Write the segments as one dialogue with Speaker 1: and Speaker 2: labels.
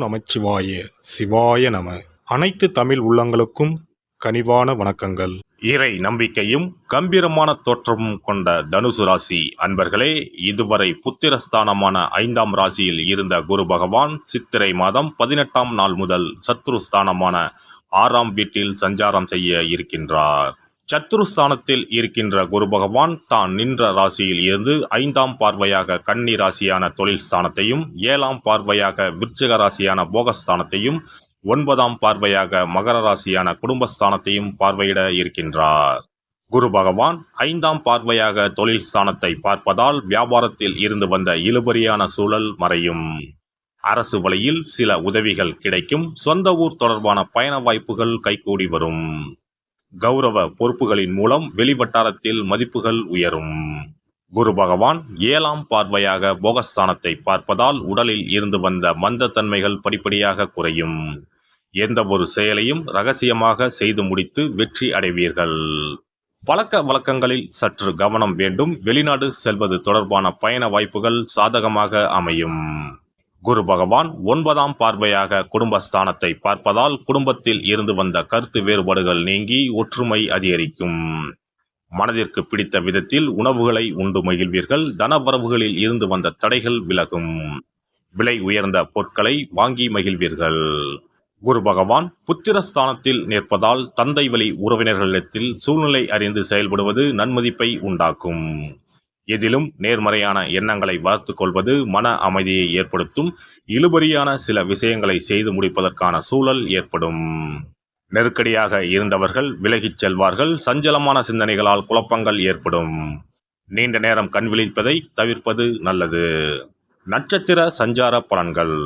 Speaker 1: நமச்சிவாய சிவாய நம. அனைத்து தமிழ் உள்ளங்களுக்கும் கனிவான வணக்கங்கள்.
Speaker 2: இறை நம்பிக்கையும் கம்பீரமான தோற்றமும் கொண்ட தனுசு ராசி அன்பர்களே, இதுவரை புத்திரஸ்தானமான 5ஆம் ராசியில் இருந்த குரு பகவான் சித்திரை மாதம் 18ஆம் நாள் முதல் சத்ருஸ்தானமான 6ஆம் வீட்டில் சஞ்சாரம் செய்ய இருக்கின்றார். சத்ருஸ்தானத்தில் இருக்கின்ற குரு பகவான் தான் நின்ற ராசியில் இருந்து 5ஆம் பார்வையாக கன்னி ராசியான தொழில் ஸ்தானத்தையும், 7ஆம் பார்வையாக விருச்சிக ராசியான போகஸ்தானத்தையும், 9ஆம் பார்வையாக மகர ராசியான குடும்பஸ்தானத்தையும் பார்வையிட இருக்கின்றார். குரு பகவான் 5ஆம் பார்வையாக தொழில் ஸ்தானத்தை பார்ப்பதால் வியாபாரத்தில் இருந்து வந்த இழுபறியான சூழல் மறையும். அரசு வழியில் சில உதவிகள் கிடைக்கும். சொந்த ஊர் தொடர்பான பயண வாய்ப்புகள் கைகூடி வரும். கௌரவ பொறுப்புகளின் மூலம் வெளிவட்டாரத்தில் மதிப்புகள் உயரும். குரு பகவான் 7ஆம் பார்வையாக போகஸ்தானத்தை பார்ப்பதால் உடலில் இருந்து வந்த மந்தத்தன்மைகள் படிப்படியாக குறையும். எந்த ஒரு செயலையும் ரகசியமாக செய்து முடித்து வெற்றி அடைவீர்கள். பழக்க வழக்கங்களில் சற்று கவனம் வேண்டும். வெளிநாடு செல்வது தொடர்பான பயண வாய்ப்புகள் சாதகமாக அமையும். குரு பகவான் 9ஆம் பார்வையாக குடும்பஸ்தானத்தை பார்ப்பதால் குடும்பத்தில் இருந்து வந்த கருத்து வேறுபாடுகள் நீங்கி ஒற்றுமை அதிகரிக்கும். மனதிற்கு பிடித்த விதத்தில் உணவுகளை உண்டு மகிழ்வீர்கள். தனவரவுகளில் இருந்து வந்த தடைகள் விலகும். விலை உயர்ந்த பொருட்களை வாங்கி மகிழ்வீர்கள். குரு பகவான் புத்திரஸ்தானத்தில் நிற்பதால் தந்தை வழி உறவினர்களிடத்தில் சூழ்நிலை அறிந்து செயல்படுவது நன்மதிப்பை உண்டாக்கும். எதிலும் நேர்மறையான எண்ணங்களை வளர்த்து கொள்வது மன அமைதியை ஏற்படுத்தும். இழுபறியான சில விஷயங்களை செய்து முடிப்பதற்கான சூழல் ஏற்படும். நெருக்கடியாக இருந்தவர்கள் விலகிச் செல்வார்கள். சஞ்சலமான சிந்தனைகளால் குழப்பங்கள் ஏற்படும். நீண்ட நேரம் கண் விழிப்பதை தவிர்ப்பது நல்லது. நட்சத்திர சஞ்சார பலன்கள்.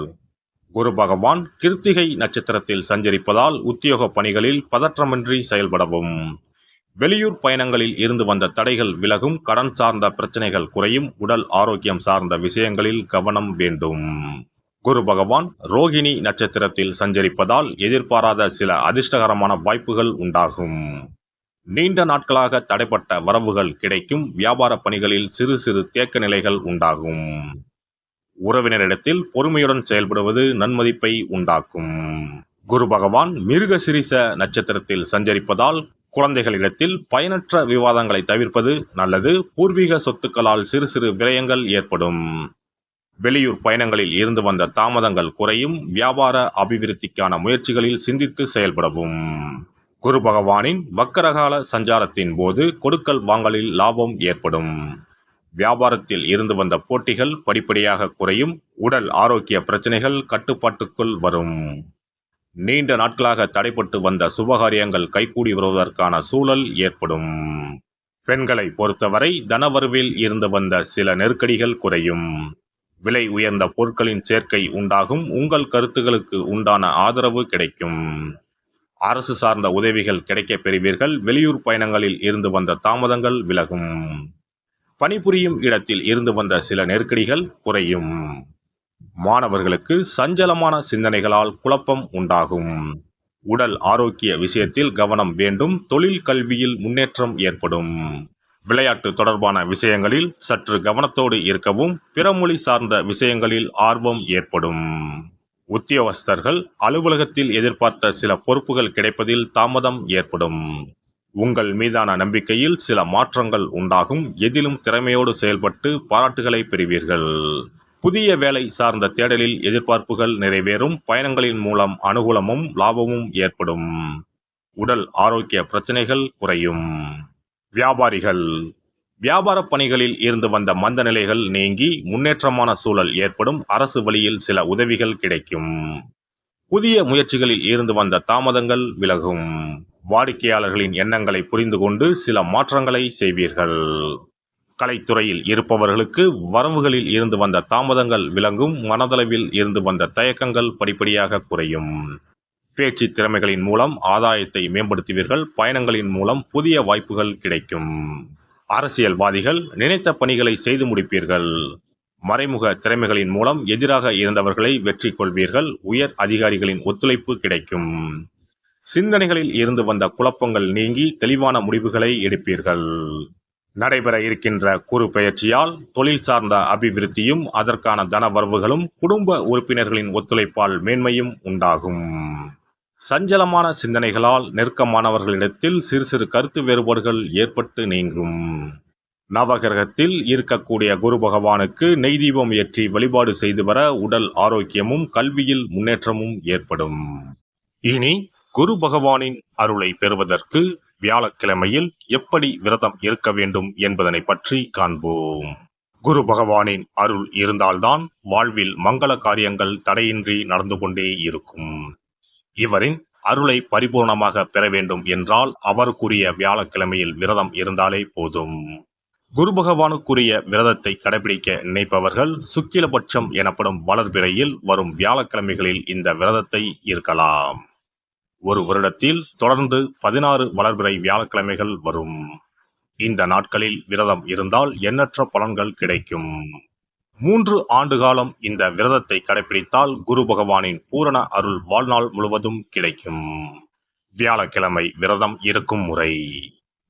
Speaker 2: குரு பகவான் கிருத்திகை நட்சத்திரத்தில் சஞ்சரிப்பதால் உத்தியோக பணிகளில் பதற்றமின்றி செயல்படவும். வெளியூர் பயணங்களில் இருந்து வந்த தடைகள் விலகும். கடன் சார்ந்த பிரச்சனைகள் குறையும். உடல் ஆரோக்கியம் சார்ந்த விஷயங்களில் கவனம் வேண்டும். குரு பகவான் ரோகிணி நட்சத்திரத்தில் சஞ்சரிப்பதால் எதிர்பாராத சில அதிர்ஷ்டகரமான வாய்ப்புகள் உண்டாகும். நீண்ட நாட்களாக தடைப்பட்ட வரவுகள் கிடைக்கும். வியாபார பணிகளில் சிறு சிறு தேக்க நிலைகள் உண்டாகும். உறவினரிடத்தில் பொறுமையுடன் செயல்படுவது நன்மதிப்பை உண்டாக்கும். குரு பகவான் மிருகசிரிச நட்சத்திரத்தில் சஞ்சரிப்பதால் குழந்தைகளிடத்தில் பயனற்ற விவாதங்களை தவிர்ப்பது நல்லது. பூர்வீக சொத்துக்களால் சிறு சிறு விரயங்கள் ஏற்படும். வெளியூர் பயணங்களில் இருந்து வந்த தாமதங்கள் குறையும். வியாபார அபிவிருத்திக்கான முயற்சிகளில் சிந்தித்து செயல்படவும். குரு பகவானின் வக்கரகால சஞ்சாரத்தின் போது கொடுக்கல் வாங்கலில் லாபம் ஏற்படும். வியாபாரத்தில் இருந்து வந்த போட்டிகள் படிப்படியாக குறையும். உடல் ஆரோக்கிய பிரச்சனைகள் கட்டுப்பாட்டுக்குள் வரும். நீண்ட நாட்களாக தடைப்பட்டு வந்த சுபகாரியங்கள் கைகூடி வருவதற்கான சூழல் ஏற்படும். பெண்களை பொறுத்தவரை தனவரவில் இருந்து வந்த சில நெருக்கடிகள் குறையும். விலை உயர்ந்த பொருட்களின் சேர்க்கை உண்டாகும். உங்கள் கருத்துகளுக்கு உண்டான ஆதரவு கிடைக்கும். அரசு சார்ந்த உதவிகள் கிடைக்கப் பெறுவீர்கள். வெளியூர் பயணங்களில் இருந்து வந்த தாமதங்கள் விலகும். பணிபுரியும் இடத்தில் இருந்து வந்த சில நெருக்கடிகள் குறையும். மாணவர்களுக்கு சஞ்சலமான சிந்தனைகளால் குழப்பம் உண்டாகும். உடல் ஆரோக்கிய விஷயத்தில் கவனம் வேண்டும். தொழில் கல்வியில் முன்னேற்றம் ஏற்படும். விளையாட்டு தொடர்பான விஷயங்களில் சற்று கவனத்தோடு இருக்கவும். பிறமொழி சார்ந்த விஷயங்களில் ஆர்வம் ஏற்படும். உத்தியோகஸ்தர்கள் அலுவலகத்தில் எதிர்பார்த்த சில பொறுப்புகள் கிடைப்பதில் தாமதம் ஏற்படும். உங்கள் மீதான நம்பிக்கையில் சில மாற்றங்கள் உண்டாகும். எதிலும் திறமையோடு செயல்பட்டு பாராட்டுகளை பெறுவீர்கள். புதிய வேலை சார்ந்த தேடலில் எதிர்பார்ப்புகள் நிறைவேறும். பயணங்களின் மூலம் அனுகூலமும் லாபமும் ஏற்படும். உடல் ஆரோக்கிய பிரச்சனைகள் குறையும். வியாபாரிகள் வியாபார பணிகளில் இருந்து வந்த மந்த நிலைகள் நீங்கி முன்னேற்றமான சூழல் ஏற்படும். அரசு வழியில் சில உதவிகள் கிடைக்கும். புதிய முயற்சிகளில் இருந்து வந்த தாமதங்கள் விலகும். வாடிக்கையாளர்களின் எண்ணங்களை புரிந்து கொண்டு சில மாற்றங்களை செய்வீர்கள். கலைத்துறையில் இருப்பவர்களுக்கு வரவுகளில் இருந்து வந்த தாமதங்கள் விலகும். மனதளவில் இருந்து வந்த தயக்கங்கள் படிப்படியாக குறையும். பேச்சு திறமைகளின் மூலம் ஆதாயத்தை மேம்படுத்துவீர்கள். பயணங்களின் மூலம் புதிய வாய்ப்புகள் கிடைக்கும். அரசியல்வாதிகள் நினைத்த பணிகளை செய்து முடிப்பீர்கள். மறைமுக திறமைகளின் மூலம் எதிராக இருந்தவர்களை வெற்றி கொள்வீர்கள். உயர் அதிகாரிகளின் ஒத்துழைப்பு கிடைக்கும். சிந்தனைகளில் இருந்து வந்த குழப்பங்கள் நீங்கி தெளிவான முடிவுகளை எடுப்பீர்கள். நடைபெற இருக்கின்ற குரு பெயர்ச்சியால் தொழில் சார்ந்த அபிவிருத்தியும் அதற்கான தன வரவுகளும் குடும்ப உறுப்பினர்களின் ஒத்துழைப்பால் மேன்மையும் உண்டாகும். சஞ்சலமான சிந்தனைகளால் நெருக்கமானவர்களிடத்தில் சிறு சிறு கருத்து வேறுபாடுகள் ஏற்பட்டு நீங்கும். நவகிரகத்தில் இருக்கக்கூடிய குரு பகவானுக்கு நெய் தீபம் ஏற்றி வழிபாடு செய்து வர உடல் ஆரோக்கியமும் கல்வியில் முன்னேற்றமும் ஏற்படும். இனி குரு பகவானின் அருளை பெறுவதற்கு வியாழக்கிழமையில் எப்படி விரதம் இருக்க வேண்டும் என்பதனை பற்றி காண்போம். குரு பகவானின் அருள் இருந்தால்தான் வாழ்வில் மங்கள காரியங்கள் தடையின்றி நடந்து கொண்டே இருக்கும். இவரின் அருளை பரிபூர்ணமாக பெற வேண்டும் என்றால் அவருக்குரிய வியாழக்கிழமையில் விரதம் இருந்தாலே போதும். குரு பகவானுக்குரிய விரதத்தை கடைபிடிக்க நினைப்பவர்கள் சுக்கிலபட்சம் எனப்படும் வளர்பிறையில் வரும் வியாழக்கிழமைகளில் இந்த விரதத்தை இருக்கலாம். ஒரு வருடத்தில் தொடர்ந்து 16 வளர்பிறை வியாழக்கிழமைகள் வரும். இந்த நாட்களில் விரதம் இருந்தால் எண்ணற்ற பலன்கள் கிடைக்கும். 3 ஆண்டு காலம் இந்த விரதத்தை கடைபிடித்தால் குரு பகவானின் பூரண அருள் வாழ்நாள் முழுவதும் கிடைக்கும். வியாழக்கிழமை விரதம் இருக்கும் முறை.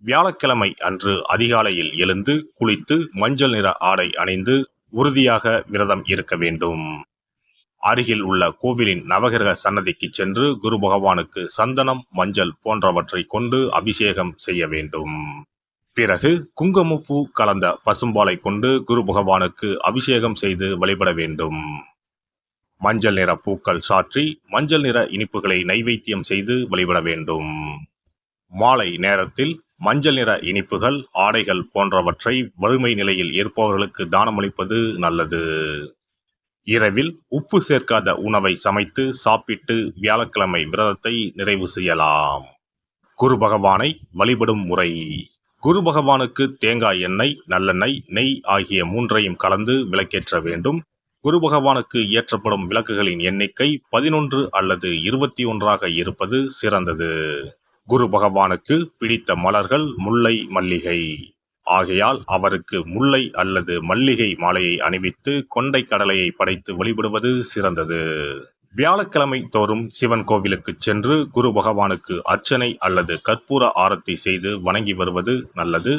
Speaker 2: வியாழக்கிழமை அன்று அதிகாலையில் எழுந்து குளித்து மஞ்சள் நிற ஆடை அணிந்து உறுதியாக விரதம் இருக்க வேண்டும். அருகில் உள்ள கோவிலின் நவகிரக சன்னதிக்கு சென்று குரு பகவானுக்கு சந்தனம், மஞ்சள் போன்றவற்றை கொண்டு அபிஷேகம் செய்ய வேண்டும். பிறகு குங்குமப்பூ கலந்த பசும்பாலை கொண்டு குரு பகவானுக்கு அபிஷேகம் செய்து வழிபட வேண்டும். மஞ்சள் நிற பூக்கள் சாற்றி மஞ்சள் நிற இனிப்புகளை நைவேத்தியம் செய்து வழிபட வேண்டும். மாலை நேரத்தில் மஞ்சள் நிற இனிப்புகள், ஆடைகள் போன்றவற்றை வறுமை நிலையில் இருப்பவர்களுக்கு தானமளிப்பது நல்லது. இரவில் உப்பு சேர்க்காத உணவை சமைத்து சாப்பிட்டு வியாழக்கிழமை விரதத்தை நிறைவு செய்யலாம். குரு பகவானை வழிபடும் முறை. குரு பகவானுக்கு தேங்காய் எண்ணெய், நல்லெண்ணெய், நெய் ஆகிய 3ஐயும் கலந்து விளக்கேற்ற வேண்டும். குரு பகவானுக்கு ஏற்றப்படும் விளக்குகளின் எண்ணிக்கை 11 அல்லது 21 இருப்பது சிறந்தது. குரு பகவானுக்கு பிடித்த மலர்கள் முல்லை, மல்லிகை. ஆகையால் அவருக்கு முல்லை அல்லது மல்லிகை மாலையை அணிவித்து கொண்டை கடலையை படைத்து வழிபடுவது சிறந்தது. வியாழக்கிழமை தோறும் சிவன் கோவிலுக்கு சென்று குரு பகவானுக்கு அர்ச்சனை அல்லது கற்பூர ஆரத்தி செய்து வணங்கி வருவது நல்லது.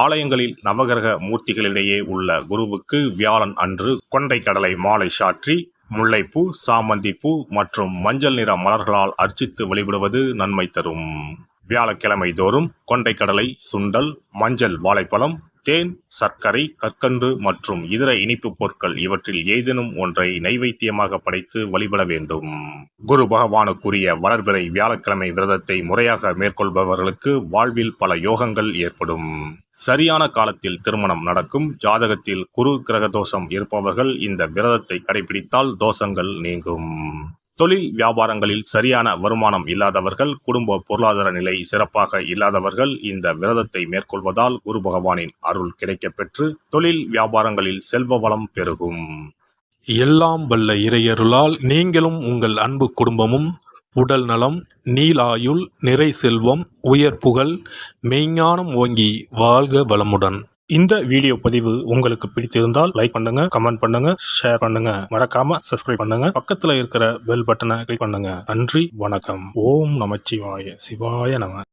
Speaker 2: ஆலயங்களில் நவகிரக மூர்த்திகளிடையே உள்ள குருவுக்கு வியாழன் அன்று கொண்டை கடலை மாலை சாற்றி முல்லைப்பூ, சாமந்திப்பூ மற்றும் மஞ்சள் நிற மலர்களால் அர்ச்சித்து வழிபடுவது நன்மை தரும். வியாழக்கிழமை தோறும் கொண்டை கடலை, சுண்டல், மஞ்சள் வாழைப்பழம், தேன், சர்க்கரை, கற்கண்டு மற்றும் இதர இனிப்பு பொருட்கள் இவற்றில் ஏதேனும் ஒன்றை நைவேத்தியமாக படைத்து வழிபட வேண்டும். குரு பகவானுக்குரிய வளர்பிறை வியாழக்கிழமை விரதத்தை முறையாக மேற்கொள்பவர்களுக்கு வாழ்வில் பல யோகங்கள் ஏற்படும். சரியான காலத்தில் திருமணம் நடக்கும். ஜாதகத்தில் குரு கிரக தோஷம் இருப்பவர்கள் இந்த விரதத்தை கடைபிடித்தால் தோஷங்கள் நீங்கும். தொழில் வியாபாரங்களில் சரியான வருமானம் இல்லாதவர்கள், குடும்ப பொருளாதார நிலை சிறப்பாக இல்லாதவர்கள் இந்த விரதத்தை மேற்கொள்வதால் குரு பகவானின் அருள் கிடைக்கப் பெற்று தொழில் வியாபாரங்களில் செல்வ வளம் பெருகும்.
Speaker 1: எல்லாம் வல்ல இறையருளால் நீங்களும் உங்கள் அன்பு குடும்பமும் உடல் நலம், நீலாயுள், நிறை செல்வம், உயர் புகழ், மெய்ஞானம் ஓங்கி வாழ்க வளமுடன். இந்த வீடியோ பதிவு உங்களுக்கு பிடித்திருந்தால் லைக் பண்ணுங்க, கமெண்ட் பண்ணுங்க, ஷேர் பண்ணுங்க, மறக்காம சப்ஸ்கிரைப் பண்ணுங்க, பக்கத்துல இருக்கிற பெல் பட்டனை கிளிக் பண்ணுங்க. நன்றி, வணக்கம். ஓம் நமச்சிவாய. சிவாய நம.